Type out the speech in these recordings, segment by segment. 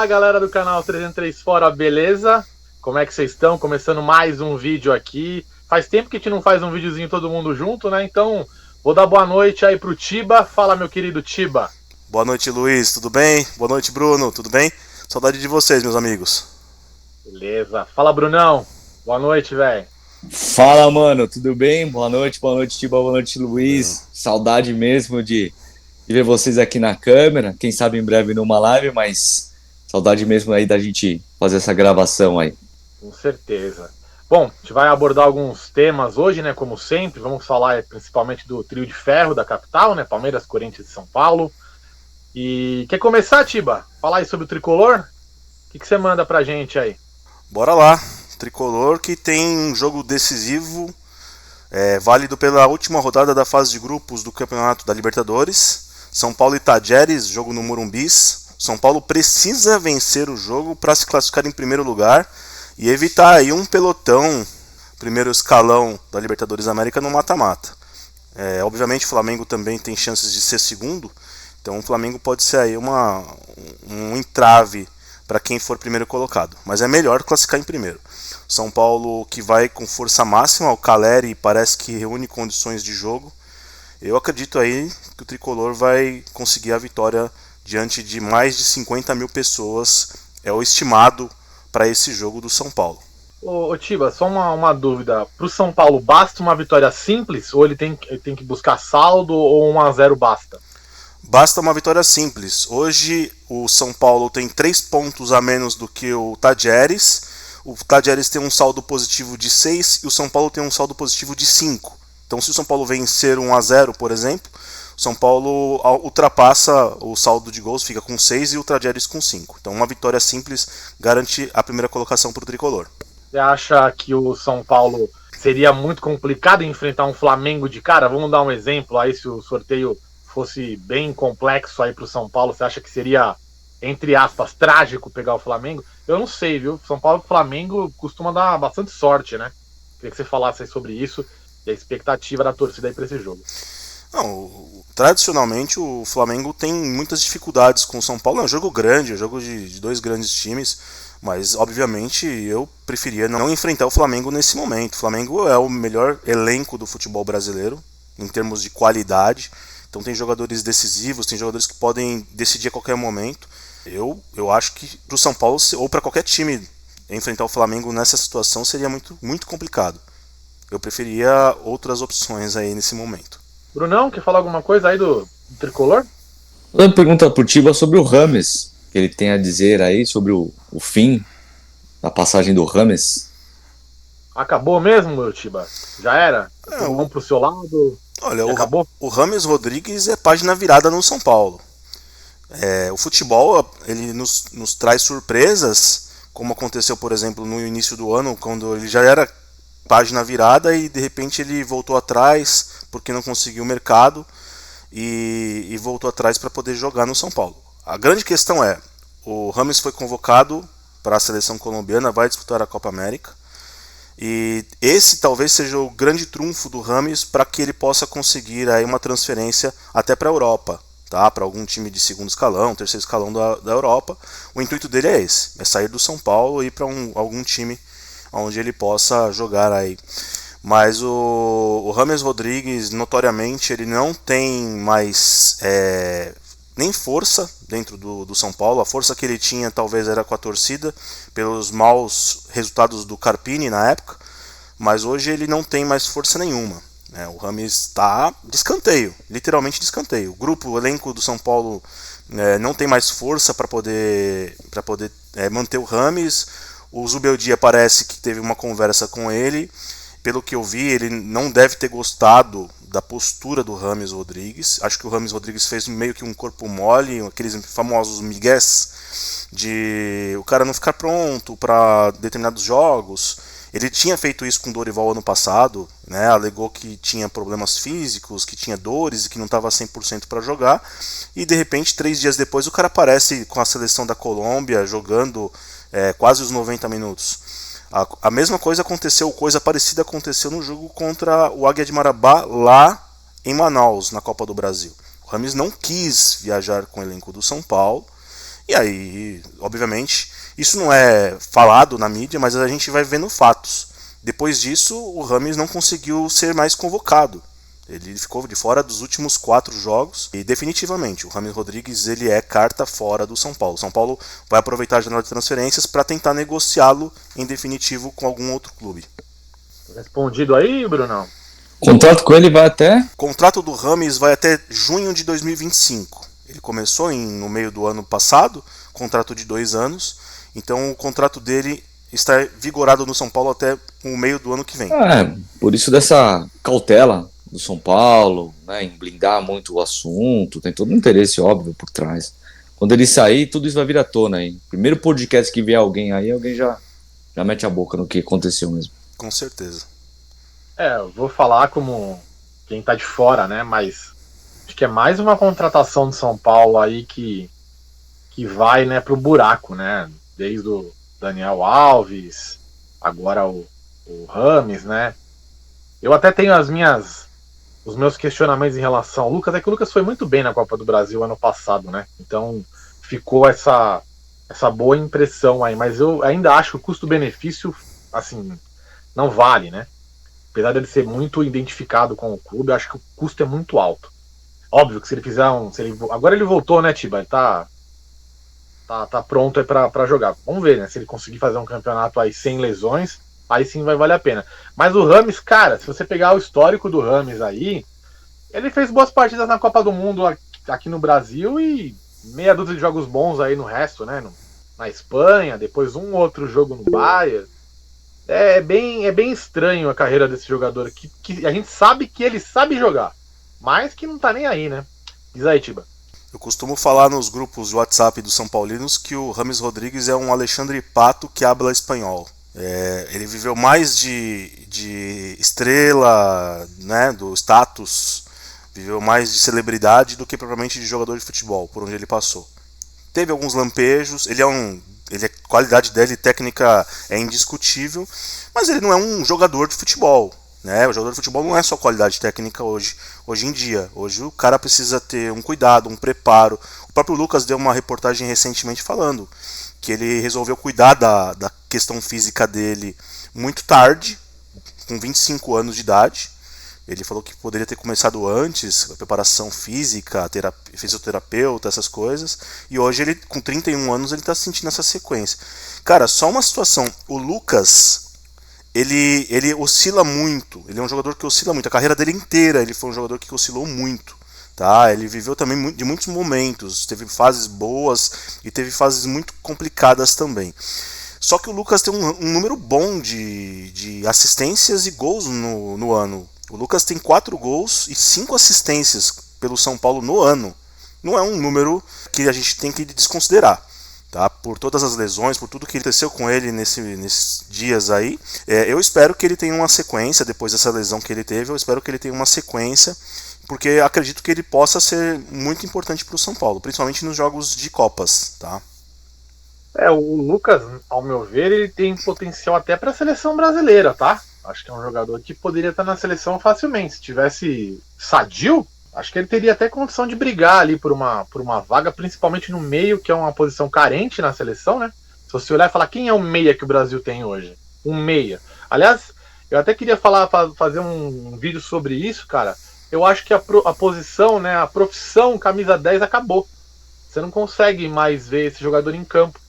Fala galera do canal 303 Fora, beleza? Como é que vocês estão? Começando mais um vídeo aqui. Faz tempo que a gente não faz um videozinho todo mundo junto, né? Então vou dar boa noite aí pro Tiba. Fala, meu querido Tiba. Boa noite, Luiz, tudo bem? Boa noite, Bruno, tudo bem? Saudade de vocês, meus amigos. Beleza. Fala, Brunão. Boa noite, velho. Fala, mano, tudo bem? Boa noite, Tiba, boa noite, Valeu. Luiz. Saudade mesmo de ver vocês aqui na câmera. Quem sabe em breve numa live, mas saudade mesmo aí da gente fazer essa gravação aí. Com certeza. Bom, a gente vai abordar alguns temas hoje, né? Como sempre, vamos falar principalmente do trio de ferro da capital, né? Palmeiras, Corinthians e São Paulo. E quer começar, Tiba? Falar aí sobre o tricolor? O que você manda pra gente aí? Bora lá, Tricolor que tem um jogo decisivo, válido pela última rodada da fase de grupos do Campeonato da Libertadores. São Paulo e Tajeres, jogo no Morumbis. São Paulo precisa vencer o jogo para se classificar em primeiro lugar e evitar aí um pelotão, primeiro escalão da Libertadores América no mata-mata. Obviamente o Flamengo também tem chances de ser segundo, então o Flamengo pode ser aí um entrave para quem for primeiro colocado, mas é melhor classificar em primeiro. São Paulo que vai com força máxima, o Caleri parece que reúne condições de jogo. Eu acredito aí que o Tricolor vai conseguir a vitória diante de mais de 50 mil pessoas, é o estimado para esse jogo do São Paulo. Ô Tiba, só uma dúvida. Pro São Paulo, basta uma vitória simples ou ele tem que buscar saldo ou 1-0 basta? Basta uma vitória simples. Hoje o São Paulo tem 3 pontos a menos do que o Tajeres. O Tajeres tem um saldo positivo de 6 e o São Paulo tem um saldo positivo de 5. Então se o São Paulo vencer 1-0, por exemplo, o São Paulo ultrapassa o saldo de gols, fica com 6 e o Tajeres com 5. Então uma vitória simples garante a primeira colocação para o Tricolor. Você acha que o São Paulo seria muito complicado enfrentar um Flamengo de cara? Vamos dar um exemplo aí, se o sorteio fosse bem complexo aí pro São Paulo, você acha que seria, entre aspas, trágico pegar o Flamengo? Eu não sei, viu? São Paulo e Flamengo costuma dar bastante sorte, né? Queria que você falasse aí sobre isso e a expectativa da torcida aí pra esse jogo. Não, tradicionalmente o Flamengo tem muitas dificuldades com o São Paulo. É um jogo grande, é um jogo de dois grandes times, mas obviamente eu preferia não enfrentar o Flamengo nesse momento. O Flamengo é o melhor elenco do futebol brasileiro em termos de qualidade. Então tem jogadores decisivos, tem jogadores que podem decidir a qualquer momento. Eu acho que para o São Paulo ou para qualquer time enfrentar o Flamengo nessa situação seria muito, muito complicado. Eu preferia outras opções aí nesse momento. Brunão, quer falar alguma coisa aí do tricolor? Uma pergunta pro Tiba sobre o Rames, que ele tem a dizer aí sobre o fim da passagem do Rames. Acabou mesmo, meu Tiba? Já era? É, Todo mundo pro seu lado Olha, e acabou? o Rames Rodrigues é página virada no São Paulo. O futebol ele nos traz surpresas, como aconteceu, por exemplo, no início do ano, quando ele já era página virada e de repente ele voltou atrás porque não conseguiu o mercado e voltou atrás para poder jogar no São Paulo. A grande questão é, o Rames foi convocado para a seleção colombiana, vai disputar a Copa América, e esse talvez seja o grande trunfo do Rames para que ele possa conseguir aí uma transferência até para a Europa, tá? Para algum time de segundo escalão, terceiro escalão da Europa. O intuito dele é esse, é sair do São Paulo e ir para algum time onde ele possa jogar aí. Mas o Rames Rodrigues, notoriamente, ele não tem mais nem força dentro do São Paulo. A força que ele tinha talvez era com a torcida, pelos maus resultados do Carpini na época, mas hoje ele não tem mais força nenhuma. O Rames está de escanteio, literalmente de escanteio. O elenco do São Paulo não tem mais força para poder manter o Rames. O Zubeldia parece que teve uma conversa com ele. Pelo que eu vi, ele não deve ter gostado da postura do Rames Rodrigues. Acho que o Rames Rodrigues fez meio que um corpo mole, aqueles famosos migués de o cara não ficar pronto para determinados jogos. Ele tinha feito isso com o Dorival ano passado, né? Alegou que tinha problemas físicos, que tinha dores e que não estava 100% para jogar. E de repente, 3 dias depois, o cara aparece com a seleção da Colômbia jogando quase os 90 minutos. A mesma coisa aconteceu, coisa parecida aconteceu no jogo contra o Águia de Marabá lá em Manaus, na Copa do Brasil. O Rames não quis viajar com o elenco do São Paulo E aí, obviamente, isso não é falado na mídia, mas a gente vai vendo fatos. Depois disso, o Rames não conseguiu ser mais convocado. Ele ficou de fora dos últimos 4 jogos e definitivamente o Rames Rodrigues ele é carta fora do São Paulo. São Paulo vai aproveitar a janela de transferências para tentar negociá-lo em definitivo com algum outro clube. Respondido aí, Brunão? O contrato com ele vai até? O contrato do Rames vai até junho de 2025. Ele começou no meio do ano passado, contrato de 2 anos. Então o contrato dele está vigorado no São Paulo até o meio do ano que vem. Por isso dessa cautela do São Paulo, né, em blindar muito o assunto, tem todo um interesse óbvio por trás. Quando ele sair, tudo isso vai vir à tona aí. Primeiro podcast que vier alguém aí, alguém já mete a boca no que aconteceu mesmo. Com certeza. Eu vou falar como quem tá de fora, né, mas acho que é mais uma contratação do São Paulo aí que vai, né, pro buraco, né, desde o Daniel Alves, agora o Rames, né. Eu até tenho os meus questionamentos em relação ao Lucas, é que o Lucas foi muito bem na Copa do Brasil ano passado, né? Então ficou essa boa impressão aí, mas eu ainda acho que o custo-benefício, assim, não vale, né? Apesar dele ser muito identificado com o clube, eu acho que o custo é muito alto. Óbvio que se ele fizer agora ele voltou, né, Tiba? Ele tá pronto aí pra jogar. Vamos ver, né? Se ele conseguir fazer um campeonato aí sem lesões, aí sim vai valer a pena. Mas o Rames, cara, se você pegar o histórico do Rames aí, ele fez boas partidas na Copa do Mundo aqui no Brasil e meia dúzia de jogos bons aí no resto, né? Na Espanha, depois um outro jogo no Bayern. É bem estranho a carreira desse jogador aqui, que a gente sabe que ele sabe jogar, mas que não tá nem aí, né? Diz aí, Tiba. Eu costumo falar nos grupos de WhatsApp dos São Paulinos que o Rames Rodrigues é um Alexandre Pato que habla espanhol. Ele viveu mais de estrela, né, do status, viveu mais de celebridade do que propriamente de jogador de futebol, por onde ele passou. Teve alguns lampejos, a qualidade dele técnica é indiscutível, mas ele não é um jogador de futebol, né? O jogador de futebol não é só qualidade técnica hoje em dia. Hoje o cara precisa ter um cuidado, um preparo. O próprio Lucas deu uma reportagem recentemente falando que ele resolveu cuidar da questão física dele muito tarde, com 25 anos de idade. Ele falou que poderia ter começado antes, a preparação física, fisioterapeuta, essas coisas. E hoje, ele, com 31 anos, ele está sentindo essa sequência. Cara, só uma situação. O Lucas, ele oscila muito. Ele é um jogador que oscila muito. A carreira dele inteira, ele foi um jogador que oscilou muito. Tá? Ele viveu também de muitos momentos. Teve fases boas e teve fases muito complicadas também. Só que o Lucas tem um número bom de assistências e gols no ano. O Lucas tem 4 gols e 5 assistências pelo São Paulo no ano. Não é um número que a gente tem que desconsiderar. Tá? Por todas as lesões, por tudo que aconteceu com ele nesses dias aí. Eu espero que ele tenha uma sequência, depois dessa lesão que ele teve, eu espero que ele tenha uma sequência, porque acredito que ele possa ser muito importante para o São Paulo, principalmente nos jogos de Copas. Tá? O Lucas, ao meu ver, ele tem potencial até para a seleção brasileira, tá? Acho que é um jogador que poderia estar na seleção facilmente. Se tivesse sadio, acho que ele teria até condição de brigar ali por uma vaga, principalmente no meio, que é uma posição carente na seleção, né? Se você olhar e falar quem é o meia que o Brasil tem hoje, um meia. Aliás, eu até queria fazer um vídeo sobre isso, cara. Eu acho que a posição, né, a profissão camisa 10 acabou. Você não consegue mais ver esse jogador em campo.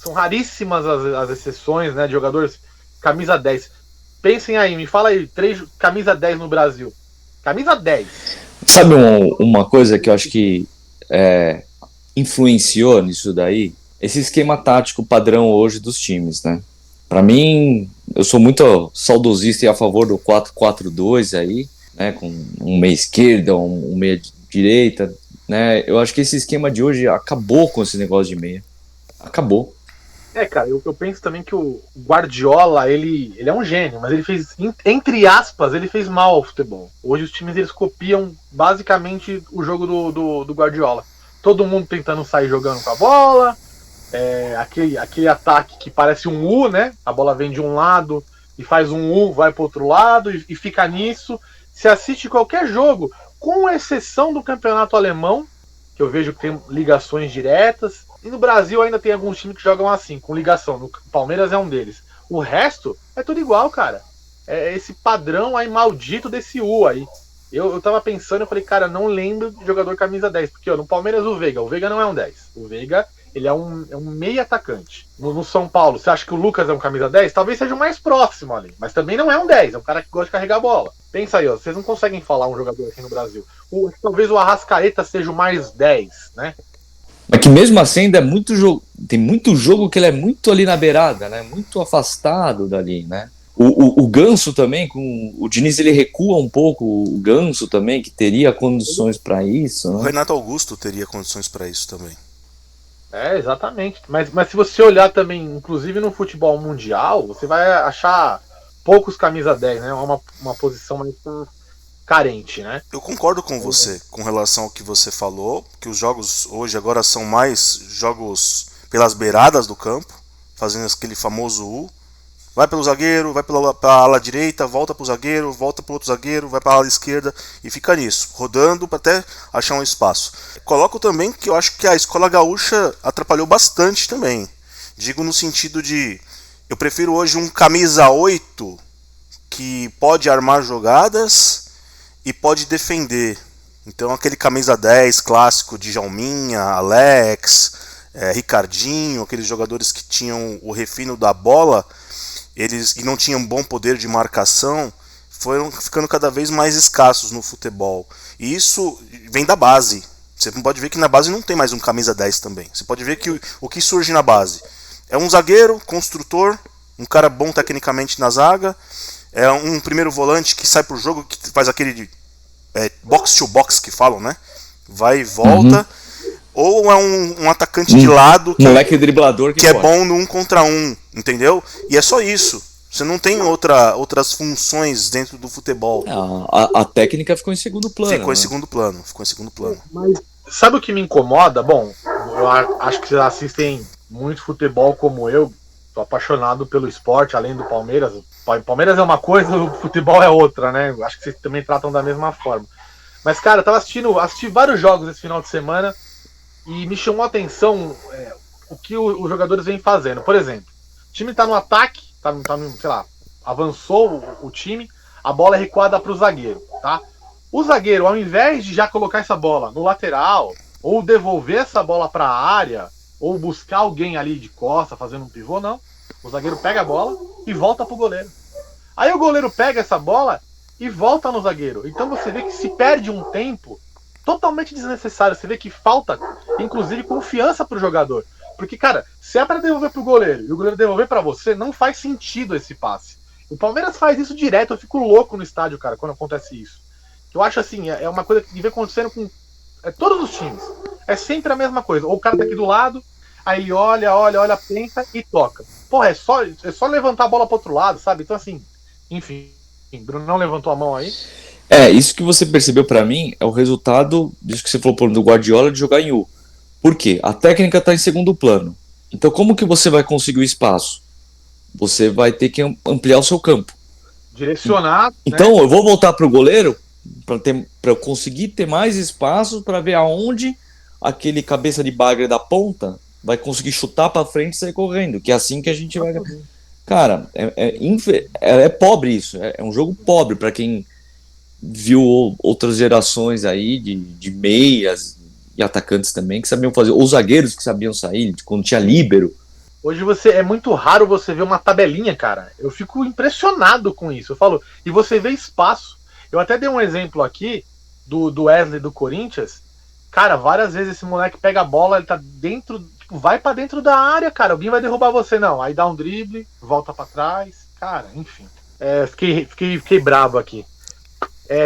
São raríssimas as exceções, né, de jogadores camisa 10. Pensem aí, me fala aí, 3 camisa 10 no Brasil. Camisa 10. Sabe uma coisa que eu acho que influenciou nisso daí? Esse esquema tático padrão hoje dos times, né? Pra mim, eu sou muito saudosista e a favor do 4-4-2 aí, né? Com um meia esquerda, um meia direita, né? Eu acho que esse esquema de hoje acabou com esse negócio de meia. Acabou. Cara, eu penso também que o Guardiola, ele é um gênio, mas ele fez, entre aspas, ele fez mal ao futebol. Hoje os times eles copiam basicamente o jogo do Guardiola. Todo mundo tentando sair jogando com a bola, aquele ataque que parece um U, né? A bola vem de um lado e faz um U, vai para o outro lado e fica nisso. Se assiste qualquer jogo, com exceção do campeonato alemão, que eu vejo que tem ligações diretas, E no Brasil ainda tem alguns times que jogam assim, com ligação. O Palmeiras é um deles. O resto é tudo igual, cara. É esse padrão aí maldito desse U aí. Eu tava pensando, eu falei, cara, não lembro de jogador camisa 10. Porque ó, no Palmeiras o Veiga não é um 10. O Veiga, ele é um meio atacante. No São Paulo, você acha que o Lucas é um camisa 10? Talvez seja o mais próximo ali. Mas também não é um 10, é um cara que gosta de carregar a bola. Pensa aí, ó, vocês não conseguem falar um jogador aqui no Brasil. Talvez o Arrascaeta seja o mais 10, né? Mas que mesmo assim ainda é muito jogo. Tem muito jogo que ele é muito ali na beirada, né? Muito afastado dali, né? O Ganso também, com o Diniz, ele recua um pouco. O Ganso também, que teria condições para isso. Né? O Renato Augusto teria condições para isso também. É, exatamente. Mas se você olhar também, inclusive no futebol mundial, você vai achar poucos camisa 10, né? Uma posição mais carente, né? Eu concordo com você com relação ao que você falou, que os jogos hoje agora são mais jogos pelas beiradas do campo, fazendo aquele famoso U. Vai pelo zagueiro, vai pela ala direita, volta pro zagueiro, volta pro outro zagueiro, vai pra ala esquerda e fica nisso, rodando para até achar um espaço. Coloco também que eu acho que a escola gaúcha atrapalhou bastante também. Digo no sentido de, eu prefiro hoje um camisa 8 que pode armar jogadas e pode defender. Então aquele camisa 10 clássico de Djalminha, Alex, Ricardinho, aqueles jogadores que tinham o refino da bola, eles que não tinham bom poder de marcação, foram ficando cada vez mais escassos no futebol. E isso vem da base. Você pode ver que na base não tem mais um camisa 10 também. Você pode ver que o que surge na base é um zagueiro, construtor, um cara bom tecnicamente na zaga, é um primeiro volante que sai pro jogo, que faz aquele box to box que falam, né? Vai e volta. Ou é um atacante de lado moleque driblador que é bom no 1 contra 1, entendeu? E é só isso. Você não tem outras funções dentro do futebol. A técnica ficou em segundo plano. Ficou em segundo plano. Mas sabe o que me incomoda? Bom, eu acho que vocês assistem muito futebol como eu. Tô apaixonado pelo esporte, além do Palmeiras. O Palmeiras é uma coisa, o futebol é outra, né? Acho que vocês também tratam da mesma forma. Mas, cara, eu tava assisti vários jogos esse final de semana. E me chamou a atenção o que os jogadores vêm fazendo. Por exemplo, o time tá no ataque, sei lá, avançou o time, a bola é recuada pro zagueiro, tá? O zagueiro, ao invés de já colocar essa bola no lateral, ou devolver essa bola pra área, ou buscar alguém ali de costa fazendo um pivô, não. O zagueiro pega a bola e volta pro goleiro. Aí o goleiro pega essa bola e volta no zagueiro. Então você vê que se perde um tempo totalmente desnecessário. Você vê que falta, inclusive, confiança pro jogador. Porque, cara, se é para devolver pro goleiro e o goleiro devolver para você, não faz sentido esse passe. O Palmeiras faz isso direto. Eu fico louco no estádio, cara, quando acontece isso. Eu acho assim, é uma coisa que vem acontecendo com todos os times. É sempre a mesma coisa. Ou o cara tá aqui do lado, aí ele olha, pensa e toca. Porra, é só levantar a bola pro outro lado, sabe? Então, assim, enfim, Bruno não levantou a mão aí. Isso que você percebeu pra mim é o resultado disso que você falou do Guardiola de jogar em U. Por quê? A técnica tá em segundo plano. Então como que você vai conseguir o espaço? Você vai ter que ampliar o seu campo. Direcionar. Então eu vou voltar pro goleiro para eu conseguir ter mais espaço para ver aonde aquele cabeça de bagre da ponta vai conseguir chutar pra frente e sair correndo. Que é assim que a gente vai... Cara, é pobre isso. É um jogo pobre pra quem viu outras gerações aí de meias e atacantes também que sabiam fazer, ou zagueiros que sabiam sair quando tinha líbero. Hoje é muito raro você ver uma tabelinha, cara. Eu fico impressionado com isso. Eu falo, e você vê espaço. Eu até dei um exemplo aqui do Wesley do Corinthians. Cara, várias vezes esse moleque pega a bola, ele tá dentro, tipo, vai pra dentro da área, cara. Alguém vai derrubar você, não. Aí dá um drible, volta pra trás. Cara, enfim. Fiquei brabo aqui.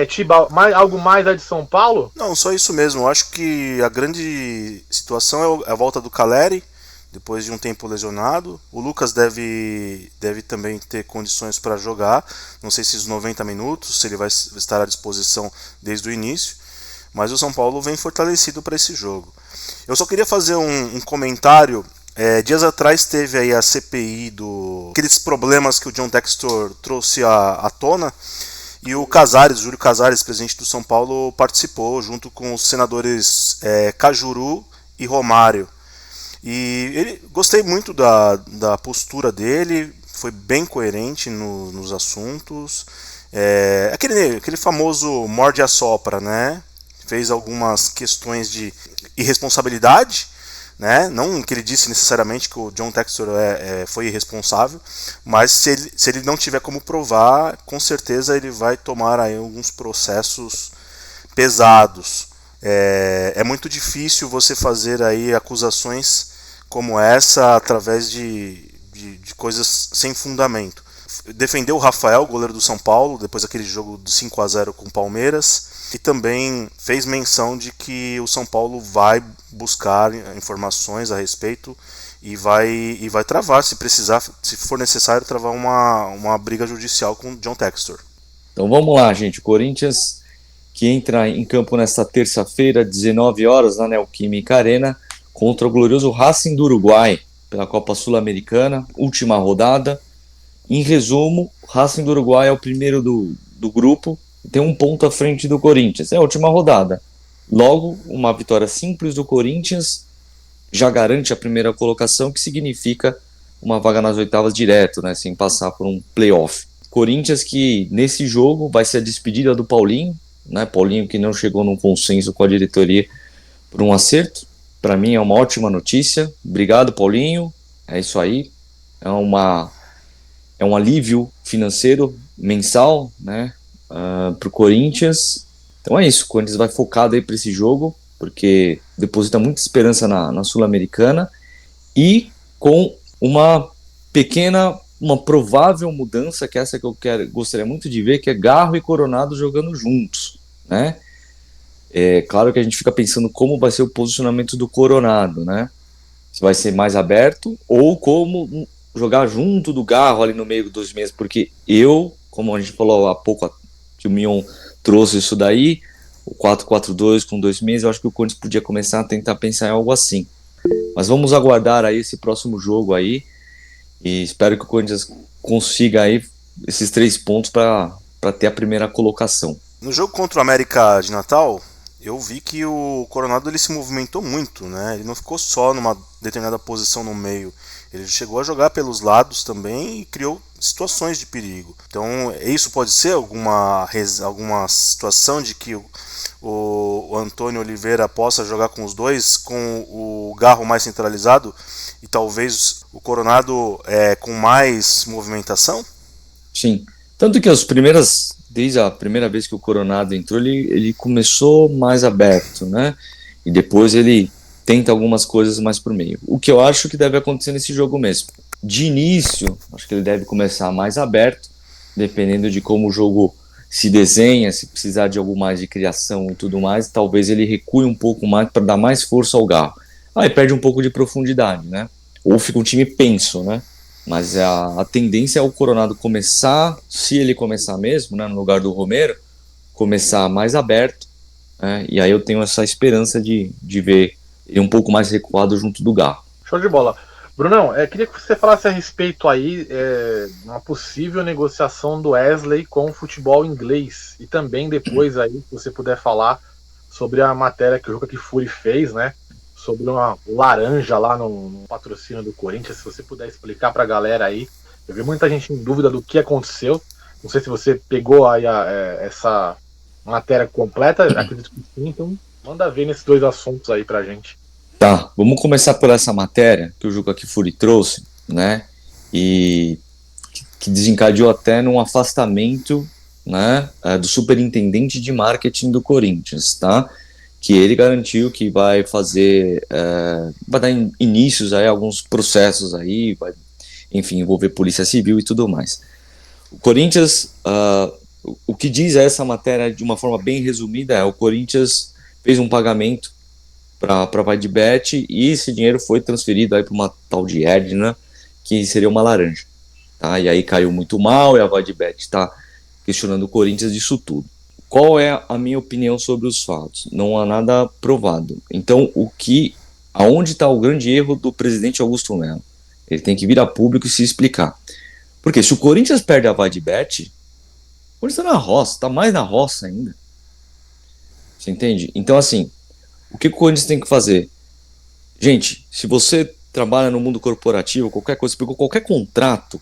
Tiba, algo mais aí de São Paulo? Não, só isso mesmo. Eu acho que a grande situação é a volta do Caleri, depois de um tempo lesionado. O Lucas deve também ter condições para jogar. Não sei se os 90 minutos, se ele vai estar à disposição desde o início. Mas o São Paulo vem fortalecido para esse jogo. Eu só queria fazer um comentário. Dias atrás teve aí a CPI aqueles problemas que o John Textor trouxe à tona. E o Júlio Casares, presidente do São Paulo, participou junto com os senadores Cajuru e Romário. E gostei muito da postura dele, foi bem coerente nos assuntos. Aquele famoso morde a sopra, né? Fez algumas questões de irresponsabilidade, né? Não que ele disse necessariamente que o John Textor foi irresponsável, mas se ele não tiver como provar, com certeza ele vai tomar aí alguns processos pesados. É muito difícil você fazer aí acusações como essa através de coisas sem fundamento. Defendeu o Rafael, goleiro do São Paulo, depois daquele jogo de 5-0 com o Palmeiras, e também fez menção de que o São Paulo vai buscar informações a respeito e vai travar, se precisar, se for necessário, travar uma briga judicial com o John Textor. Então vamos lá, gente. O Corinthians, que entra em campo nesta terça-feira, 19 horas, na Neoquímica Arena, contra o glorioso Racing do Uruguai, pela Copa Sul-Americana, última rodada. Em resumo, Racing do Uruguai é o primeiro do grupo, tem um ponto à frente do Corinthians, é a última rodada. Logo, uma vitória simples do Corinthians já garante a primeira colocação, que significa uma vaga nas oitavas direto, né, sem passar por um playoff. Corinthians que, nesse jogo, vai ser a despedida do Paulinho, né, Paulinho que não chegou num consenso com a diretoria por um acerto. Para mim é uma ótima notícia. Obrigado, Paulinho. É isso aí. É um alívio financeiro mensal, né, para o Corinthians. Então é isso. O Corinthians vai focado aí para esse jogo, porque deposita muita esperança na Sul-Americana e com uma provável mudança, que é essa que eu gostaria muito de ver, que é Garro e Coronado jogando juntos, né? É claro que a gente fica pensando como vai ser o posicionamento do Coronado, né? Se vai ser mais aberto ou como jogar junto do Garro ali no meio dos meses, porque como a gente falou há pouco, que o Mion trouxe isso daí, o 4-4-2 com 2 meses, eu acho que o Corinthians podia começar a tentar pensar em algo assim. Mas vamos aguardar aí esse próximo jogo aí, e espero que o Corinthians consiga aí esses 3 pontos para ter a primeira colocação. No jogo contra o América de Natal, eu vi que o Coronado ele se movimentou muito, né? Ele não ficou só numa determinada posição no meio. Ele chegou a jogar pelos lados também e criou situações de perigo. Então, isso pode ser alguma situação de que o Antônio Oliveira possa jogar com os dois, com o Garro mais centralizado e talvez o Coronado com mais movimentação? Sim. Tanto que desde a primeira vez que o Coronado entrou, ele começou mais aberto, né? E depois ele tenta algumas coisas mais por meio. O que eu acho que deve acontecer nesse jogo mesmo. De início, acho que ele deve começar mais aberto, dependendo de como o jogo se desenha, se precisar de algo mais de criação e tudo mais, talvez ele recue um pouco mais para dar mais força ao Garro. Aí perde um pouco de profundidade, né? Ou fica um time penso, né? Mas a tendência é o Coronado começar, se ele começar mesmo, né, no lugar do Romero, começar mais aberto, né, e aí eu tenho essa esperança de ver ele um pouco mais recuado junto do Garro. Show de bola. Brunão, queria que você falasse a respeito aí de uma possível negociação do Wesley com o futebol inglês, e também depois aí, se você puder falar sobre a matéria que o Juca Kfouri fez, né, sobre uma laranja lá no patrocínio do Corinthians, se você puder explicar pra galera aí. Eu vi muita gente em dúvida do que aconteceu. Não sei se você pegou aí essa matéria completa, acredito que sim, então manda ver nesses 2 assuntos aí pra gente. Tá, vamos começar por essa matéria que o Juca Kfouri trouxe, né, e que desencadeou até num afastamento, né, do superintendente de marketing do Corinthians, tá? Que ele garantiu que vai dar inícios a alguns processos aí, vai, enfim, envolver polícia civil e tudo mais. O Corinthians, o que diz essa matéria de uma forma bem resumida o Corinthians fez um pagamento para a Vaidbet e esse dinheiro foi transferido aí para uma tal de Edna, que seria uma laranja, tá? E aí caiu muito mal e a Vaidbet está questionando o Corinthians disso tudo. Qual é a minha opinião sobre os fatos? Não há nada provado. Então, aonde está o grande erro do presidente Augusto Melo? Ele tem que vir a público e se explicar. Porque se o Corinthians perde a Vaidbet, o Corinthians está na roça, está mais na roça ainda. Você entende? Então, assim, o que o Corinthians tem que fazer? Gente, se você trabalha no mundo corporativo, qualquer coisa, pegou qualquer contrato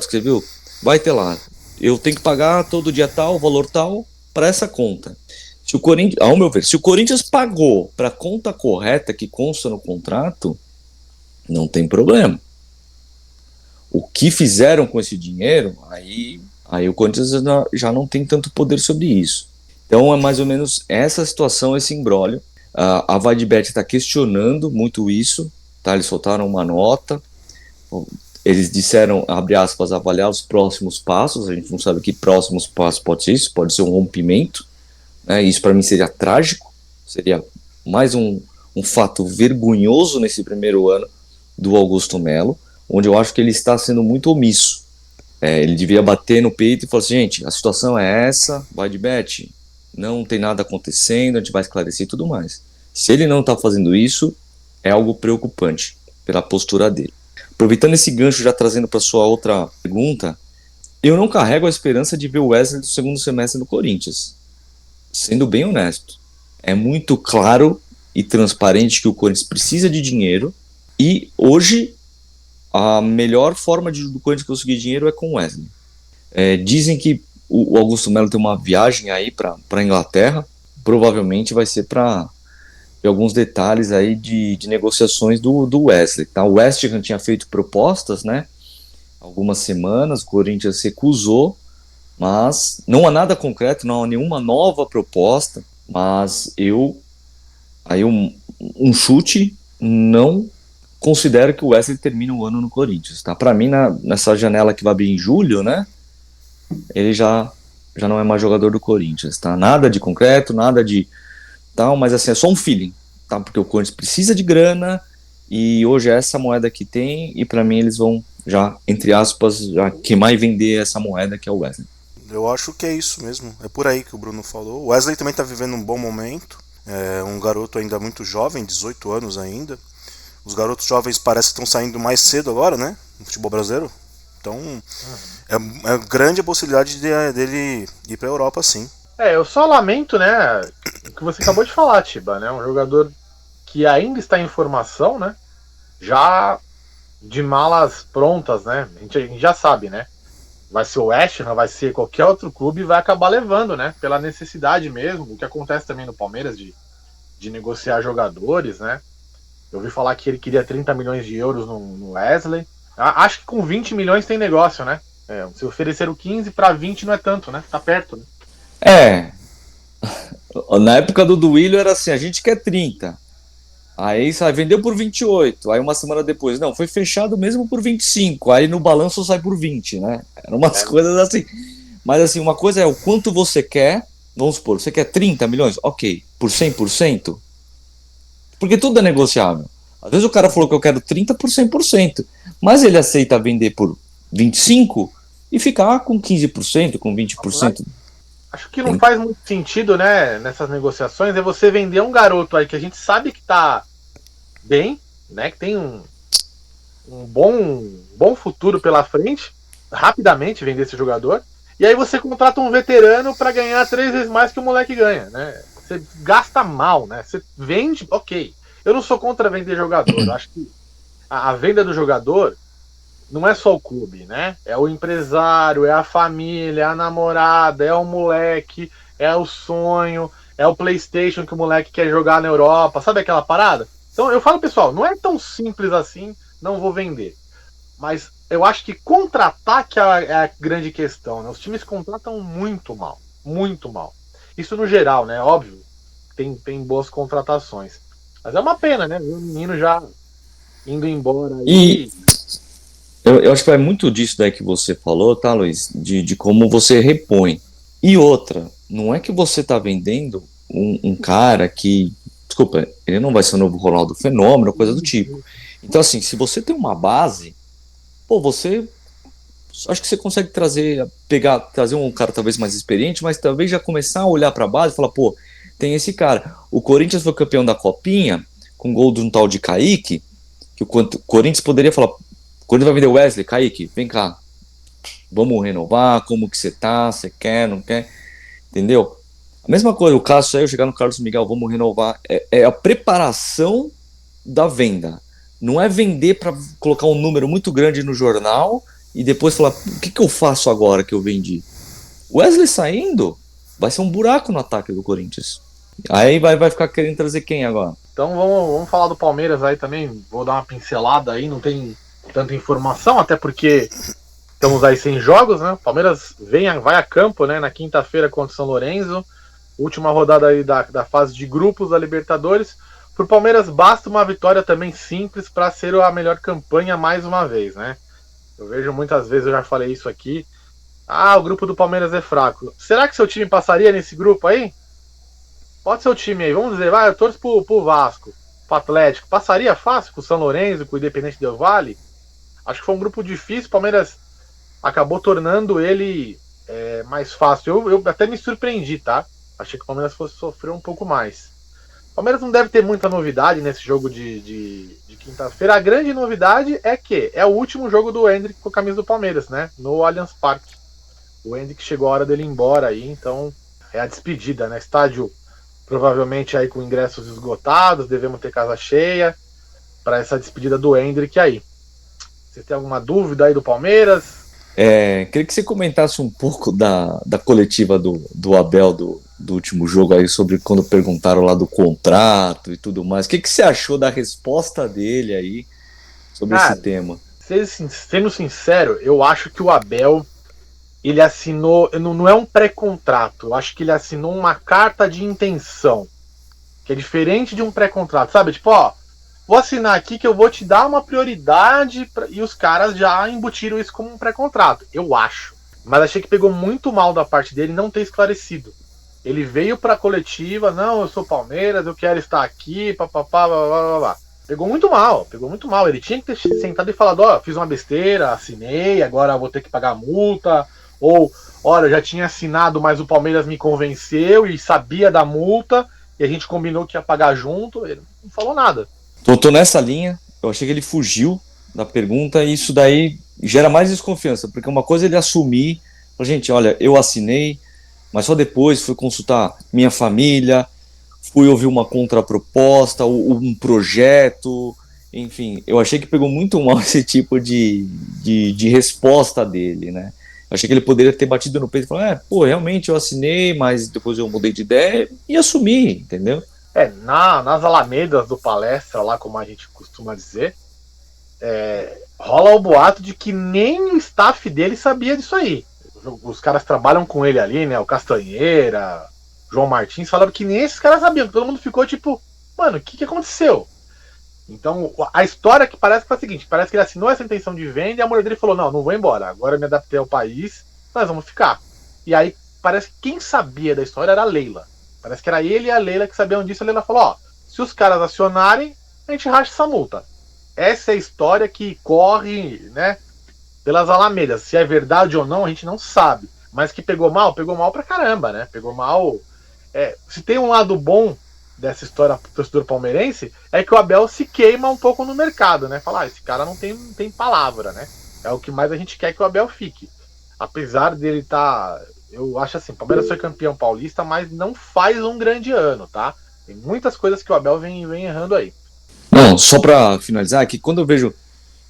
que você viu, vai ter lá. Eu tenho que pagar todo dia tal, valor tal, para essa conta. Se o Corinthians, ao meu ver, se o Corinthians pagou para a conta correta que consta no contrato, não tem problema. O que fizeram com esse dinheiro, aí o Corinthians já não tem tanto poder sobre isso. Então é mais ou menos essa situação, esse imbróglio. A Vadbet está questionando muito isso, tá? Eles soltaram uma nota, eles disseram, abre aspas, avaliar os próximos passos. A gente não sabe que próximos passos pode ser isso, pode ser um rompimento, né? Isso para mim seria trágico, seria mais um fato vergonhoso nesse primeiro ano do Augusto Melo, onde eu acho que ele está sendo muito omisso. Ele devia bater no peito e falar assim, gente, a situação é essa, Vadbet, não tem nada acontecendo, a gente vai esclarecer e tudo mais. Se ele não está fazendo isso, é algo preocupante pela postura dele. Aproveitando esse gancho, já trazendo para sua outra pergunta, eu não carrego a esperança de ver o Wesley no segundo semestre no Corinthians. Sendo bem honesto, é muito claro e transparente que o Corinthians precisa de dinheiro e hoje a melhor forma do Corinthians conseguir dinheiro é com o Wesley. Dizem que o Augusto Melo tem uma viagem aí para a Inglaterra, provavelmente vai ser para alguns detalhes aí de negociações do Wesley. Tá? O West Ham tinha feito propostas, né? Algumas semanas, o Corinthians recusou, mas não há nada concreto, não há nenhuma nova proposta, mas um chute, não considero que o Wesley termine o ano no Corinthians, tá? Para mim, nessa janela que vai abrir em julho, né? Ele já não é mais jogador do Corinthians, tá? Nada de concreto, nada de tal, mas assim, é só um feeling, tá? Porque o Corinthians precisa de grana e hoje é essa moeda que tem e para mim eles vão já, entre aspas, já queimar e vender essa moeda que é o Wesley. Eu acho que é isso mesmo, é por aí que o Bruno falou. O Wesley também está vivendo um bom momento, é um garoto ainda muito jovem, 18 anos ainda. Os garotos jovens parecem que estão saindo mais cedo agora, né? No futebol brasileiro. Então, é grande a possibilidade dele ir para a Europa, sim. Eu só lamento, né, o que você acabou de falar, Tiba, né? Um jogador que ainda está em formação, né? Já de malas prontas, né? A gente já sabe, né? Vai ser o West Ham, vai ser qualquer outro clube e vai acabar levando, né? Pela necessidade mesmo, o que acontece também no Palmeiras de negociar jogadores, né? Eu ouvi falar que ele queria 30 milhões de euros no Wesley. Acho que com 20 milhões tem negócio, né? Se ofereceram 15 para 20 não é tanto, né? Tá perto, né? Na época do Duílio era assim, a gente quer 30. Aí vendeu por 28. Aí uma semana depois, não, foi fechado mesmo por 25. Aí no balanço sai por 20, né? Eram umas coisas assim. Mas assim, uma coisa é o quanto você quer. Vamos supor, você quer 30 milhões? Ok. Por 100%? Porque tudo é negociável. Às vezes o cara falou que eu quero 30 por 100%. Mas ele aceita vender por 25 e ficar com 15%, com 20%. Acho que não faz muito sentido, né, nessas negociações, é você vender um garoto aí que a gente sabe que tá bem, né, que tem um bom futuro pela frente, rapidamente vender esse jogador, e aí você contrata um veterano para ganhar 3 vezes mais que o moleque ganha, né? Você gasta mal, né? Você vende, ok. Eu não sou contra vender jogador, eu acho que a venda do jogador não é só o clube, né? É o empresário, é a família, é a namorada, é o moleque, é o sonho, é o PlayStation que o moleque quer jogar na Europa, sabe aquela parada? Então eu falo, pessoal, não é tão simples assim, não vou vender. Mas eu acho que contratar que é a grande questão, né? Os times contratam muito mal, muito mal. Isso no geral, né? Óbvio, tem boas contratações. Mas é uma pena, né? O menino já indo embora aí. Eu acho que vai muito disso daí que você falou, tá, Luiz? De como você repõe. E outra, não é que você tá vendendo um cara que, desculpa, ele não vai ser o novo Ronaldo Fenômeno, coisa do tipo. Então, assim, se você tem uma base, acho que você consegue trazer um cara talvez mais experiente, mas talvez já começar a olhar pra base e falar, tem esse cara. O Corinthians foi campeão da Copinha, com gol de um tal de Kaique, que o Corinthians poderia falar, quando vai vender o Wesley, Kaique, vem cá, vamos renovar, como que você tá, você quer, não quer, entendeu? A mesma coisa, o Cássio saiu, chegar no Carlos Miguel, vamos renovar, é a preparação da venda. Não é vender para colocar um número muito grande no jornal e depois falar, o que eu faço agora que eu vendi? O Wesley saindo, vai ser um buraco no ataque do Corinthians. Aí vai ficar querendo trazer quem agora? Então vamos falar do Palmeiras aí também. Vou dar uma pincelada aí, não tem tanta informação, até porque estamos aí sem jogos, né? O Palmeiras vai a campo, né, na quinta-feira contra o São Lourenço. Última rodada aí da fase de grupos da Libertadores. Pro Palmeiras basta uma vitória também simples para ser a melhor campanha mais uma vez, né? Eu vejo muitas vezes, eu já falei isso aqui. O grupo do Palmeiras é fraco. Será que seu time passaria nesse grupo aí? Pode ser o time aí, vamos dizer, eu torço pro Vasco, pro Atlético. Passaria fácil com o São Lourenço, com o Independente Del Valle? Acho que foi um grupo difícil, o Palmeiras acabou tornando ele mais fácil. Eu até me surpreendi, tá? Achei que o Palmeiras fosse sofrer um pouco mais. O Palmeiras não deve ter muita novidade nesse jogo de quinta-feira. A grande novidade é que é o último jogo do Endrick com a camisa do Palmeiras, né? No Allianz Parque. O Endrick chegou a hora dele ir embora aí, então é a despedida, né? Estádio provavelmente aí com ingressos esgotados, devemos ter casa cheia para essa despedida do Endrick aí. Você tem alguma dúvida aí do Palmeiras? Queria que você comentasse um pouco da coletiva do Abel do último jogo aí, sobre quando perguntaram lá do contrato e tudo mais. O que você achou da resposta dele aí sobre esse tema? Sendo sincero, eu acho que o Abel, ele assinou, não é um pré-contrato, eu acho que ele assinou uma carta de intenção, que é diferente de um pré-contrato, sabe? Tipo, vou assinar aqui que eu vou te dar uma prioridade, e os caras já embutiram isso como um pré-contrato, eu acho. Mas achei que pegou muito mal da parte dele não ter esclarecido. Ele veio pra coletiva, não, eu sou Palmeiras, eu quero estar aqui, papapá, blá, blá, blá. Pegou muito mal. Ele tinha que ter sentado e falado, fiz uma besteira, assinei, agora vou ter que pagar multa. Ou, olha, já tinha assinado, mas o Palmeiras me convenceu e sabia da multa, e a gente combinou que ia pagar junto. Ele não falou nada. Tô nessa linha, eu achei que ele fugiu da pergunta, e isso daí gera mais desconfiança, porque uma coisa é ele assumir, gente, olha, eu assinei, mas só depois fui consultar minha família, fui ouvir uma contraproposta, um projeto, enfim, eu achei que pegou muito mal esse tipo de resposta dele, né? Eu achei que ele poderia ter batido no peito e falar, realmente eu assinei, mas depois eu mudei de ideia e assumi, entendeu? Nas alamedas do palestra, lá como a gente costuma dizer, rola o boato de que nem o staff dele sabia disso aí. Os caras trabalham com ele ali, né? O Castanheira, João Martins, falaram que nem esses caras sabiam. Todo mundo ficou tipo, mano, o que aconteceu? Então, a história que parece foi a seguinte: parece que ele assinou essa intenção de venda e a mulher dele falou, não vou embora, agora eu me adaptei ao país, nós vamos ficar. E aí, parece que quem sabia da história era a Leila. Parece que era ele e a Leila que sabiam disso. A Leila falou, se os caras acionarem, a gente racha essa multa. Essa é a história que corre, né, pelas alamedas. Se é verdade ou não, a gente não sabe. Mas que pegou mal pra caramba, né? Pegou mal. Se tem um lado bom dessa história pro torcedor palmeirense, é que o Abel se queima um pouco no mercado, né? Falar, esse cara não tem palavra, né? É o que mais a gente quer que o Abel fique. Apesar dele estar... Eu acho assim, o Palmeiras foi campeão paulista, mas não faz um grande ano, tá? Tem muitas coisas que o Abel vem errando aí. Não, só pra finalizar, é que quando eu vejo,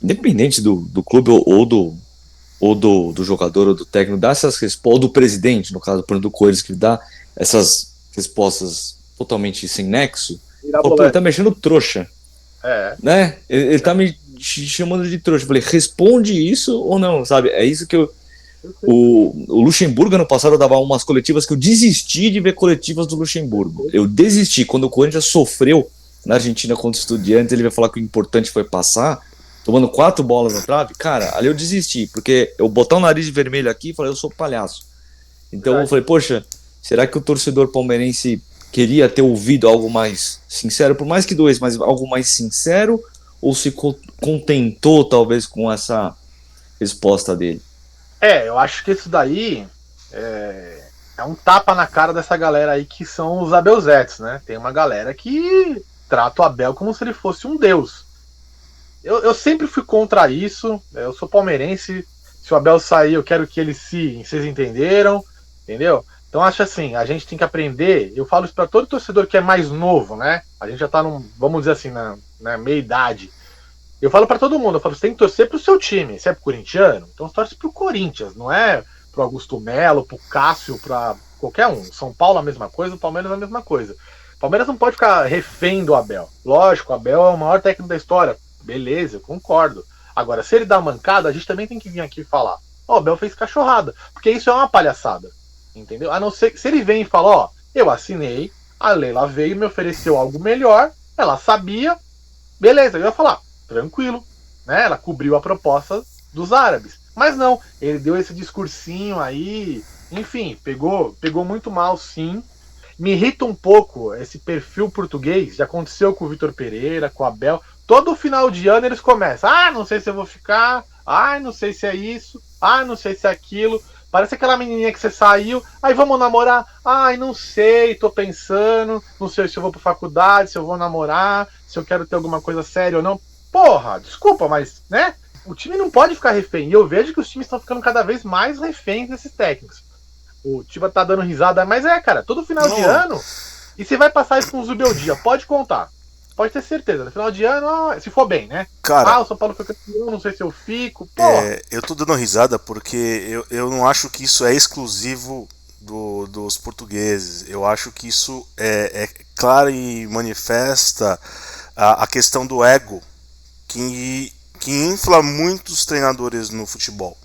independente do clube ou do jogador ou do técnico, dá essas respostas, ou do presidente, no caso, por exemplo, do Coelho, que dá essas respostas totalmente sem nexo, ele tá mexendo trouxa. Né? Ele tá me chamando de trouxa. Eu falei, responde isso ou não, sabe? É isso que o Luxemburgo, ano passado, eu dava umas coletivas que eu desisti de ver coletivas do Luxemburgo. Eu desisti. Quando o Corinthians sofreu na Argentina contra o Estudiantes, ele vai falar que o importante foi passar, tomando 4 bolas na trave. Cara, ali eu desisti, porque eu botar o nariz vermelho aqui e falei, eu sou palhaço. Então eu falei, poxa, será que o torcedor palmeirense queria ter ouvido algo mais sincero, por mais que doesse, mas algo mais sincero, ou se contentou talvez com essa resposta dele? Eu acho que isso daí é um tapa na cara dessa galera aí que são os Abelzetes, né? Tem uma galera que trata o Abel como se ele fosse um deus. Eu sempre fui contra isso, eu sou palmeirense, se o Abel sair eu quero que ele vocês entenderam, entendeu? Então acho assim, a gente tem que aprender, eu falo isso para todo torcedor que é mais novo, né? A gente já tá vamos dizer assim, né, meia idade. Eu falo pra todo mundo, eu falo, você tem que torcer pro seu time. Você é pro corintiano? Então você torce pro Corinthians, não é pro Augusto Melo, pro Cássio, pra qualquer um. São Paulo a mesma coisa, o Palmeiras a mesma coisa. O Palmeiras não pode ficar refém do Abel. Lógico, o Abel é o maior técnico da história. Beleza, eu concordo. Agora, se ele dá mancada, a gente também tem que vir aqui e falar, ó, o Abel fez cachorrada. Porque isso é uma palhaçada. Entendeu? A não ser se ele vem e fala, ó, eu assinei, a Leila veio e me ofereceu algo melhor, ela sabia, beleza, eu ia falar, tranquilo, né? Ela cobriu a proposta dos árabes. Mas não, ele deu esse discursinho aí, enfim, pegou muito mal, sim. Me irrita um pouco esse perfil português, já aconteceu com o Vitor Pereira, com o Abel. Todo final de ano eles começam, não sei se eu vou ficar, não sei se é isso, não sei se é aquilo. Parece aquela menininha que você saiu, aí vamos namorar, não sei, tô pensando, não sei se eu vou pra faculdade, se eu vou namorar, se eu quero ter alguma coisa séria ou não. Porra, desculpa, mas, né? O time não pode ficar refém. E eu vejo que os times estão ficando cada vez mais reféns desses técnicos. O Tiba tá dando risada, mas cara, todo final de ano, e você vai passar isso com o Zubeldia, pode contar. Pode ter certeza, no final de ano, se for bem, né? Cara, o São Paulo foi campeão, não sei se eu fico. Porra. eu tô dando risada porque eu não acho que isso é exclusivo dos portugueses. Eu acho que isso é claro e manifesta a questão do ego que infla muitos treinadores no futebol.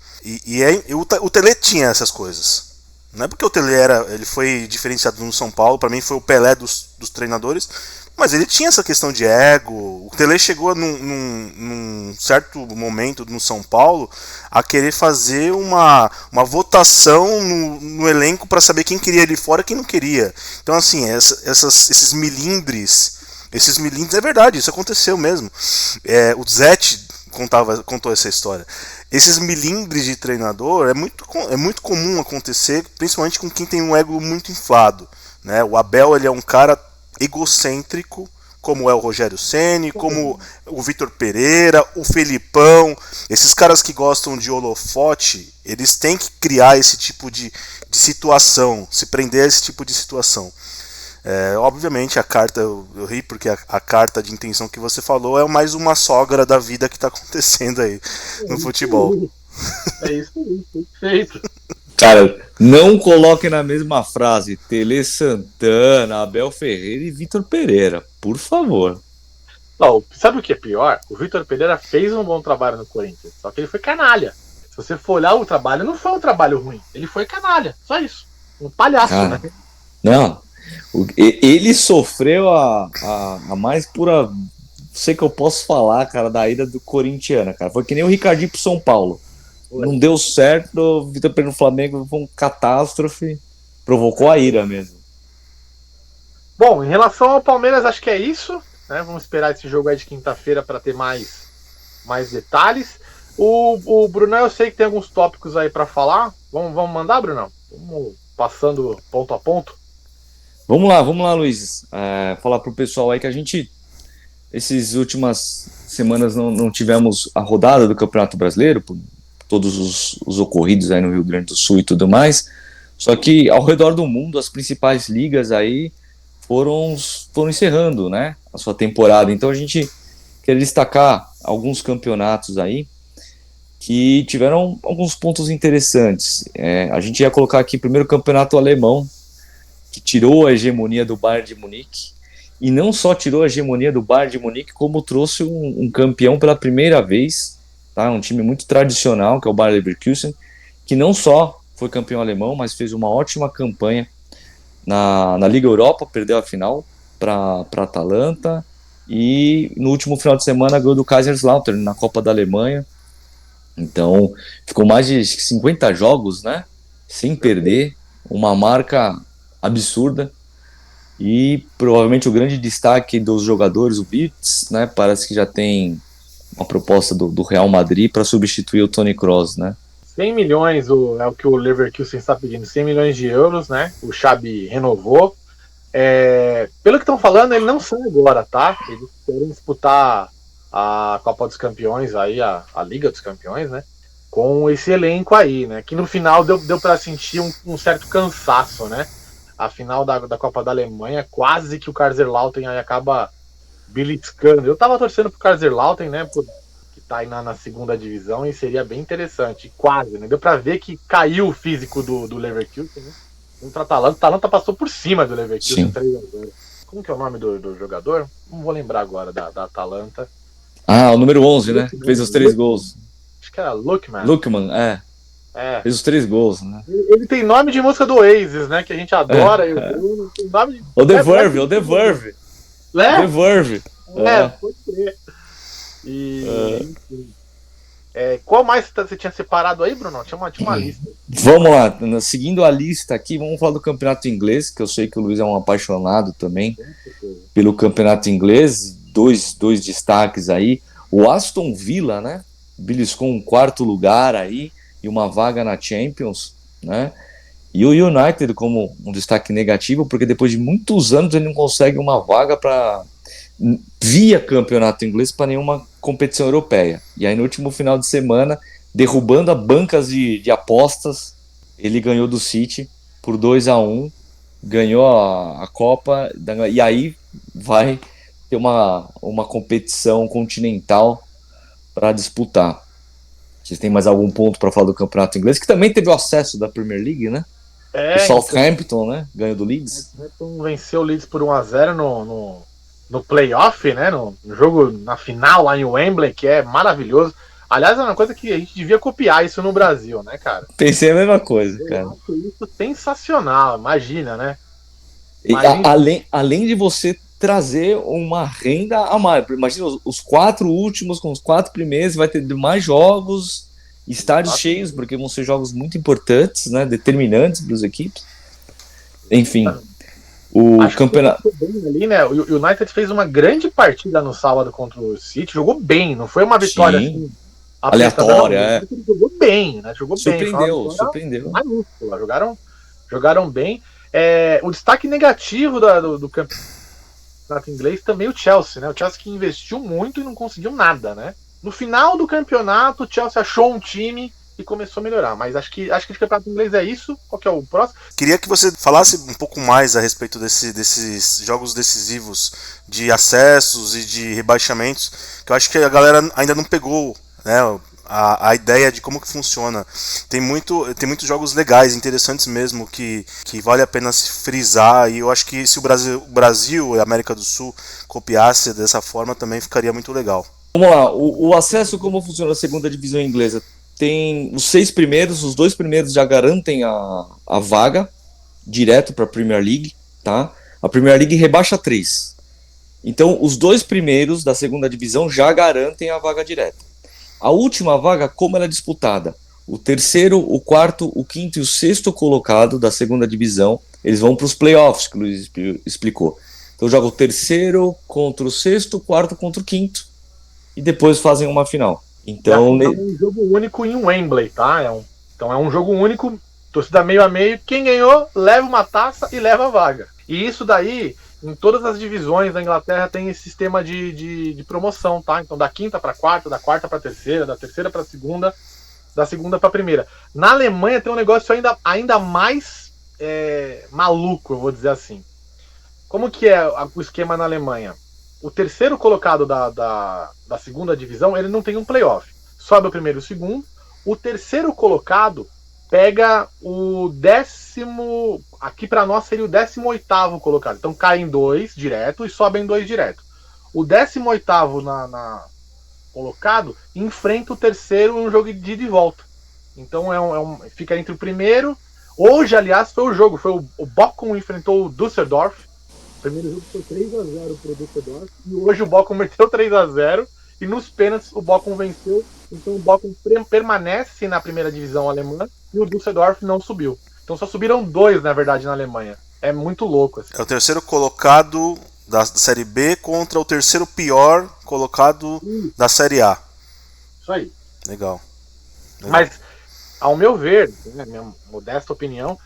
O Tele tinha essas coisas. Não é porque o Tele ele foi diferenciado no São Paulo, para mim foi o Pelé dos treinadores, mas ele tinha essa questão de ego. O Tele chegou num certo momento no São Paulo a querer fazer uma votação no elenco para saber quem queria ele fora e quem não queria. Então assim, esses milindres, é verdade, isso aconteceu mesmo. O Zete contou essa história. Esses milindres de treinador é muito comum acontecer, principalmente com quem tem um ego muito inflado, né? O Abel, ele é um cara egocêntrico, como é o Rogério Ceni, como o Vitor Pereira, o Felipão. Esses caras que gostam de holofote, eles têm que criar esse tipo de situação, se prender a esse tipo de situação. Obviamente a carta, eu ri porque a carta de intenção que você falou é mais uma sogra da vida que está acontecendo aí no futebol. É isso aí, perfeito. Cara, não coloque na mesma frase Tele Santana, Abel Ferreira e Vitor Pereira, por favor. Não, sabe o que é pior? O Vitor Pereira fez um bom trabalho no Corinthians, só que ele foi canalha. Se você for olhar o trabalho, não foi um trabalho ruim, ele foi canalha, só isso. Um palhaço, cara, né? Não, ele sofreu a mais pura, sei que eu posso falar, cara, da ida do corintiano, cara. Foi que nem o Ricardinho pro São Paulo. Não deu certo, o Vitor Pereira no Flamengo foi uma catástrofe, provocou a ira mesmo. Bom, em relação ao Palmeiras, acho que é isso, né? Vamos esperar esse jogo aí de quinta-feira para ter mais detalhes. O Brunão, eu sei que tem alguns tópicos aí para falar. Vamos mandar, Brunão? Vamos passando ponto a ponto. Vamos lá, Luiz. Falar pro pessoal aí que a gente, essas últimas semanas, não tivemos a rodada do Campeonato Brasileiro, por todos os ocorridos aí no Rio Grande do Sul e tudo mais. Só que ao redor do mundo, as principais ligas aí foram encerrando, né, a sua temporada. Então a gente quer destacar alguns campeonatos aí que tiveram alguns pontos interessantes. A gente ia colocar aqui primeiro o campeonato alemão, que tirou a hegemonia do Bayern de Munique, e não só tirou a hegemonia do Bayern de Munique, como trouxe um campeão pela primeira vez, tá? Um time muito tradicional, que é o Bayer Leverkusen, que não só foi campeão alemão, mas fez uma ótima campanha na Liga Europa, perdeu a final para Atalanta, e no último final de semana ganhou do Kaiserslautern na Copa da Alemanha. Então ficou mais de 50 jogos, né, sem perder, uma marca absurda. E provavelmente o grande destaque dos jogadores, o Wirtz, né, parece que já tem uma proposta do Real Madrid para substituir o Toni Kroos, né? 100 milhões é o que o Leverkusen está pedindo, 100 milhões de euros, né? O Xabi renovou. Pelo que estão falando, ele não sai agora, tá? Eles querem disputar a Copa dos Campeões, aí, a Liga dos Campeões, né? Com esse elenco aí, né? Que no final deu para sentir um certo cansaço, né? A final da Copa da Alemanha, quase que o Kaiserslautern aí acaba beliscando. Eu tava torcendo pro Kaiserslautern, né? Que tá aí na segunda divisão e seria bem interessante. Quase, né? Deu pra ver que caiu o físico do Leverkusen, né? Contra a Atalanta. A Atalanta passou por cima do Leverkusen 3-0. Como que é o nome do jogador? Não vou lembrar agora da Atalanta. Ah, o número 11, né? Fez os 3 gols. Acho que era Lookman. Lookman, fez os 3 gols, né? Ele tem nome de música do Oasis, né? Que a gente adora. Tem nome de... O The Verve. The Verve. Pode crer. Qual mais você tinha separado aí, Bruno? Tinha uma lista. Vamos lá, seguindo a lista aqui, vamos falar do campeonato inglês, que eu sei que o Luiz é um apaixonado também pelo campeonato inglês. Dois destaques aí. O Aston Villa, né? Beliscou um 4º lugar aí e uma vaga na Champions, né? E o United como um destaque negativo, porque depois de muitos anos ele não consegue uma vaga via campeonato inglês para nenhuma competição europeia. E aí no último final de semana, derrubando a bancas de apostas, ele ganhou do City por 2-1, ganhou a Copa, e aí vai ter uma competição continental para disputar. Vocês têm mais algum ponto para falar do campeonato inglês, que também teve o acesso da Premier League, né? O Southampton, né? Ganhou do Leeds. O Southampton venceu o Leeds por 1-0 no playoff, né? No jogo, na final lá em Wembley, que é maravilhoso. Aliás, é uma coisa que a gente devia copiar isso no Brasil, né, cara? Pensei a mesma coisa, cara. Eu acho isso sensacional, imagina, né? Além de você trazer uma renda a mais. Imagina os 4 últimos com os 4 primeiros, vai ter mais jogos, estádios cheios, porque vão ser jogos muito importantes, né? Determinantes para as equipes. Enfim. O campeonato ali, né? O United fez uma grande partida no sábado contra o City, jogou bem, não foi uma vitória assim, aleatória, jogou bem, né? Jogou surpreendeu. Maiúscula, jogaram bem. O destaque negativo do campeonato inglês também o Chelsea, né? O Chelsea que investiu muito e não conseguiu nada, né? No final do campeonato, o Chelsea achou um time e começou a melhorar, mas acho que de campeonato inglês é isso. Qual que é o próximo? Queria que você falasse um pouco mais a respeito desses jogos decisivos de acessos e de rebaixamentos, que eu acho que a galera ainda não pegou, né, a ideia de como que funciona. Tem muitos jogos legais, interessantes mesmo, que vale a pena se frisar, e eu acho que se o Brasil e a América do Sul copiasse dessa forma também ficaria muito legal. Vamos lá, o acesso, como funciona a segunda divisão inglesa? Tem os 6 primeiros, os 2 primeiros já garantem a vaga direto para a Premier League, tá? A Premier League rebaixa 3. Então, os 2 primeiros da segunda divisão já garantem a vaga direta. A última vaga, como ela é disputada? O 3º, o 4º, o 5º e o 6º colocado da segunda divisão, eles vão para os playoffs, que o Luiz explicou. Então, joga o 3º contra o 6º, o 4º contra o 5º, e depois fazem uma final. Então, é um jogo único em Wembley, tá? Então é um jogo único, torcida meio a meio. Quem ganhou, leva uma taça e leva a vaga. E isso daí, em todas as divisões da Inglaterra, tem esse sistema de promoção, tá? Então da quinta para quarta, da quarta para terceira, da terceira para segunda, da segunda para primeira. Na Alemanha tem um negócio ainda mais maluco, eu vou dizer assim. Como que é o esquema na Alemanha? O terceiro colocado da segunda divisão, ele não tem um playoff. Sobe o primeiro e o segundo. O terceiro colocado pega o 10º... Aqui para nós seria o 18º colocado. Então caem 2 direto e sobem 2 direto. O 18º colocado enfrenta o terceiro em um jogo de ida e volta. Então fica entre o primeiro... Hoje, aliás, foi o jogo. Foi o Bochum enfrentou o Düsseldorf. O primeiro jogo foi 3-0 pro Düsseldorf. E hoje o Bochum meteu 3-0. E nos pênaltis o Bochum venceu. Então o Bochum permanece na primeira divisão alemã. E o Düsseldorf não subiu. Então só subiram 2, na verdade, na Alemanha. É muito louco. Assim. É o terceiro colocado da Série B contra o terceiro pior colocado da Série A. Isso aí. Legal. Mas, ao meu ver, né, minha modesta opinião,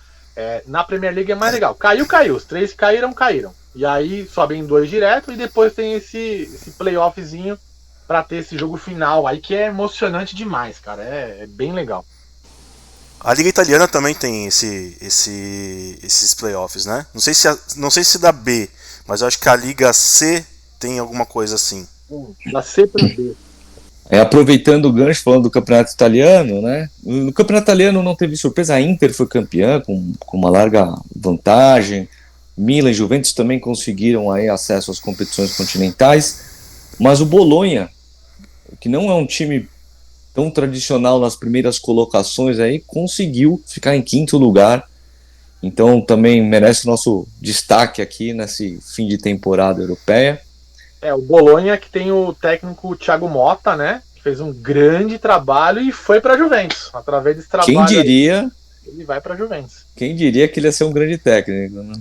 na Premier League é mais legal. Caiu. Os 3 caíram. E aí sobem 2 direto e depois tem esse playoffzinho pra ter esse jogo final aí que é emocionante demais, cara. É bem legal. A Liga Italiana também tem esses playoffs, né? Não sei se da B, mas eu acho que a Liga C tem alguma coisa assim? Da C para B. Aproveitando o gancho, falando do campeonato italiano, né? No campeonato italiano não teve surpresa, a Inter foi campeã com uma larga vantagem. Milan e Juventus também conseguiram aí acesso às competições continentais, mas o Bolonha, que não é um time tão tradicional nas primeiras colocações aí, conseguiu ficar em quinto lugar. Então também merece nosso destaque aqui nesse fim de temporada europeia. O Bolonha que tem o técnico Thiago Motta, né? Que fez um grande trabalho e foi para a Juventus. Através desse trabalho, quem diria, ele vai para a Juventus. Quem diria que ele ia ser um grande técnico, né?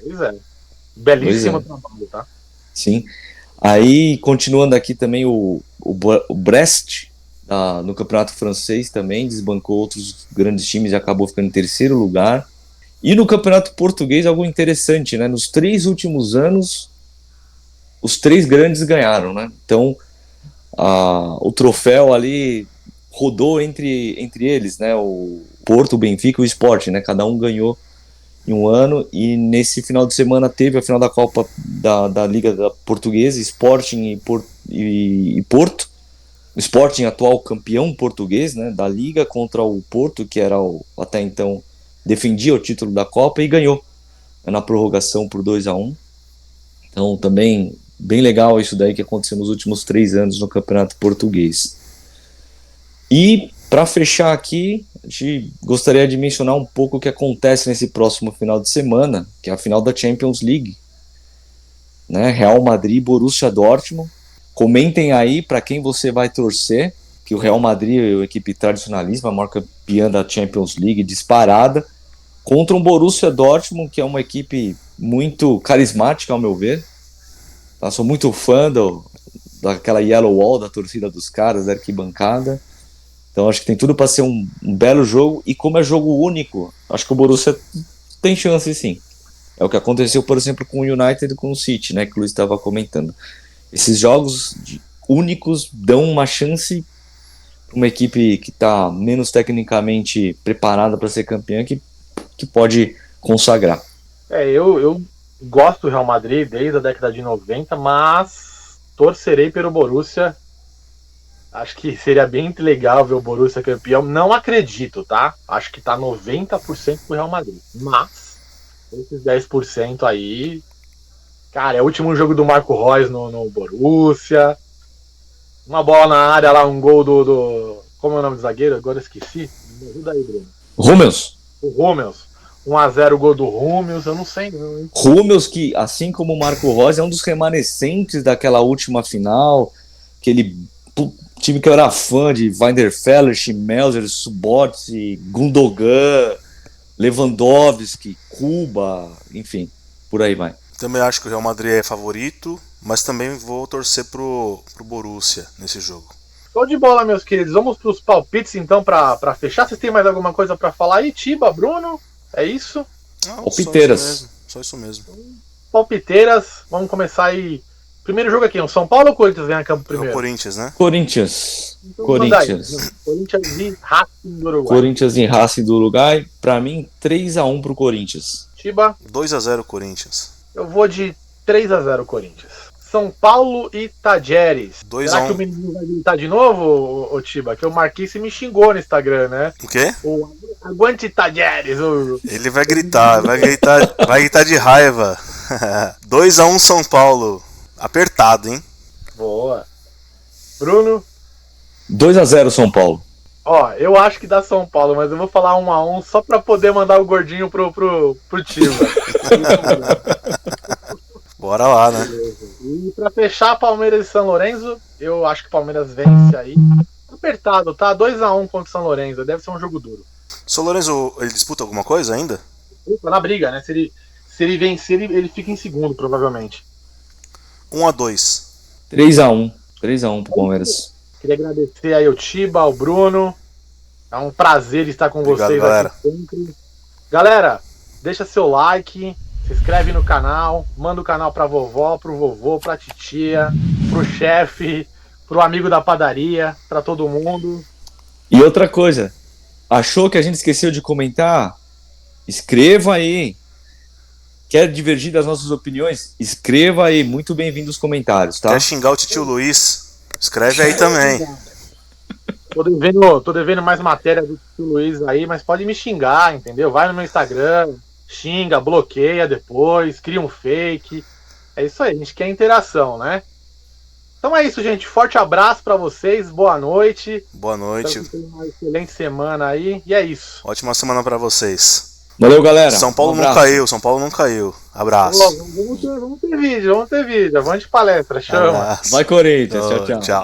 Pois é. Belíssimo trabalho, tá? Sim. Aí, continuando aqui também, o Brest, no campeonato francês também, desbancou outros grandes times e acabou ficando em terceiro lugar. E no campeonato português, algo interessante, né? Nos 3 últimos anos, os 3 grandes ganharam, né? Então, o troféu ali rodou entre eles, né? O Porto, o Benfica e o Sport, né? Cada um ganhou em um ano, e nesse final de semana teve a final da Copa da Liga da Portuguesa, Sporting e Porto. O Sporting, atual campeão português, né, da Liga, contra o Porto, que era até então defendia o título da Copa, e ganhou na prorrogação por 2-1. Então também bem legal isso daí que aconteceu nos últimos 3 anos no Campeonato Português. E para fechar aqui, a gente gostaria de mencionar um pouco o que acontece nesse próximo final de semana, que é a final da Champions League, né? Real Madrid e Borussia Dortmund. Comentem aí para quem você vai torcer, que o Real Madrid é uma equipe tradicionalista, a maior campeã da Champions League disparada, contra um Borussia Dortmund, que é uma equipe muito carismática, ao meu ver. Eu sou muito fã daquela Yellow Wall, da torcida dos caras, da arquibancada. Então acho que tem tudo para ser um belo jogo, e como é jogo único, acho que o Borussia tem chance sim. É o que aconteceu, por exemplo, com o United e com o City, né, que o Luiz estava comentando. Esses jogos únicos dão uma chance para uma equipe que está menos tecnicamente preparada para ser campeã, que pode consagrar. Eu gosto do Real Madrid desde a década de 90, mas torcerei pelo Borussia. Acho que seria bem legal ver o Borussia campeão. Não acredito, tá? Acho que tá 90% pro Real Madrid. Mas, esses 10% aí... Cara, é o último jogo do Marco Reus no Borussia. Uma bola na área lá, um gol do... Como é o nome do zagueiro? Agora eu esqueci. Me ajuda aí, Bruno. Hummels. O Hummels. 1-0 o gol do Hummels, eu não sei. Não. Hummels, que, assim como o Marco Reus, é um dos remanescentes daquela última final, aquele time que eu era fã de Weidenfeller, Melzer, Subotic, Gundogan, Lewandowski, Kuba, enfim, por aí vai. Também acho que o Real Madrid é favorito, mas também vou torcer pro Borussia nesse jogo. Show de bola, meus queridos. Vamos pros palpites, então, pra fechar. Vocês têm mais alguma coisa pra falar aí? Tiba, Bruno? É isso? Não, palpiteiras. Só isso mesmo. Palpiteiras. Vamos começar aí. Primeiro jogo aqui, o São Paulo ou Corinthians vem a campo primeiro? É o Corinthians, né? Corinthians. Então, Corinthians. Corinthians e Racing do Uruguai. Corinthians e Racing do Uruguai. Pra mim, 3-1 pro Corinthians. Tiba? 2-0 Corinthians. Eu vou de 3-0 Corinthians. São Paulo e Tajeres. Será que o menino vai gritar de novo, ô Tiba? Que eu marquei, você me xingou no Instagram, né? O quê? Aguante Tajeres. Ele vai gritar de raiva. 2-1 São Paulo. Apertado, hein? Boa. Bruno? 2-0 São Paulo. Ó, eu acho que dá São Paulo, mas eu vou falar 1-1 só pra poder mandar o gordinho pro Tiba. Bora lá, né? E pra fechar, Palmeiras e São Lourenço, eu acho que o Palmeiras vence aí. Apertado, tá? 2-1 contra o São Lourenço, deve ser um jogo duro. São Lourenço, ele disputa alguma coisa ainda? Na briga, né? Se ele vencer, ele fica em segundo, provavelmente. 1-2. 3-1. 3-1 pro Palmeiras. Queria agradecer aí ao Tiba, ao Bruno. É um prazer estar com vocês, galera. aqui sempre. Galera, deixa seu like, se inscreve no canal, manda o canal pra vovó, pro vovô, pra titia, pro chefe, pro amigo da padaria, pra todo mundo. E outra coisa, achou que a gente esqueceu de comentar? Escreva aí. Quer divergir das nossas opiniões? Escreva aí, muito bem-vindo os comentários, tá? Quer xingar o tio Luiz? Escreve aí também. Tô devendo mais matéria do tio Luiz aí, mas pode me xingar, entendeu? Vai no meu Instagram, xinga, bloqueia depois, cria um fake. É isso aí, a gente quer interação, né? Então é isso, gente. Forte abraço pra vocês, boa noite. Boa noite. Espero que tenham uma excelente semana aí, e é isso. Ótima semana pra vocês. Valeu, galera. São Paulo não caiu, São Paulo não caiu. Abraço. Vamos ter vídeo, vamos ter vídeo. Avante palestra, chama. Abraço. Vai, Corinthians. Tchau, tchau. Tchau.